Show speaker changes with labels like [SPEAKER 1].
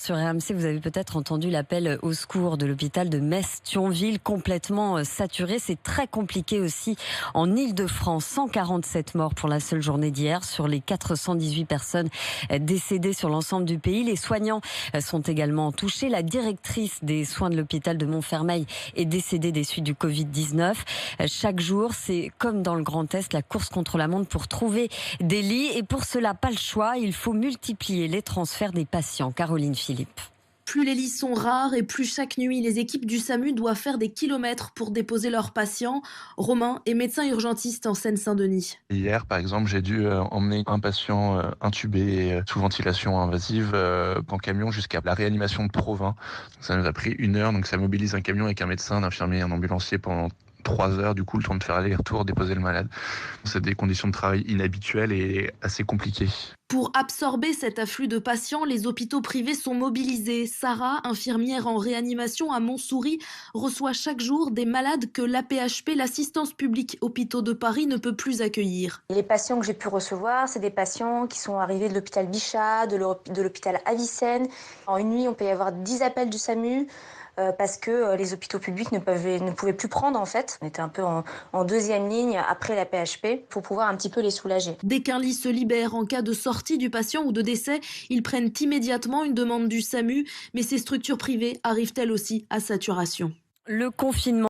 [SPEAKER 1] Sur RMC, vous avez peut-être entendu l'appel au secours de l'hôpital de Metz-Thionville, complètement saturé. C'est très compliqué aussi en Île-de-France. 147 morts pour la seule journée d'hier sur les 418 personnes décédées sur l'ensemble du pays. Les soignants sont également touchés. La directrice des soins de l'hôpital de Montfermeil est décédée des suites du Covid-19. Chaque jour, c'est comme dans le Grand Est, la course contre la montre pour trouver des lits. Et pour cela, pas le choix, il faut multiplier les transferts des patients. Caroline Philippe.
[SPEAKER 2] Plus les lits sont rares et plus chaque nuit, les équipes du SAMU doivent faire des kilomètres pour déposer leurs patients. Romain est médecin urgentiste en Seine-Saint-Denis.
[SPEAKER 3] Hier, par exemple, j'ai dû emmener un patient intubé sous ventilation invasive en camion jusqu'à la réanimation de Provins. Ça nous a pris 1 heure, donc ça mobilise un camion avec un médecin, un infirmier, un ambulancier pendant 3 heures, du coup le temps de faire aller-retour, déposer le malade. C'est des conditions de travail inhabituelles et assez compliquées.
[SPEAKER 2] Pour absorber cet afflux de patients, les hôpitaux privés sont mobilisés. Sarah, infirmière en réanimation à Montsouris, reçoit chaque jour des malades que l'AP-HP, l'assistance publique Hôpitaux de Paris, ne peut plus accueillir.
[SPEAKER 4] Les patients que j'ai pu recevoir, c'est des patients qui sont arrivés de l'hôpital Bichat, de l'hôpital Avicenne. En une nuit, on peut y avoir 10 appels du SAMU. Parce que les hôpitaux publics ne pouvaient plus prendre en fait. On était un peu en deuxième ligne après la PHP pour pouvoir un petit peu les soulager.
[SPEAKER 2] Dès qu'un lit se libère en cas de sortie du patient ou de décès, ils prennent immédiatement une demande du SAMU, mais ces structures privées arrivent elles aussi à saturation.
[SPEAKER 1] Le confinement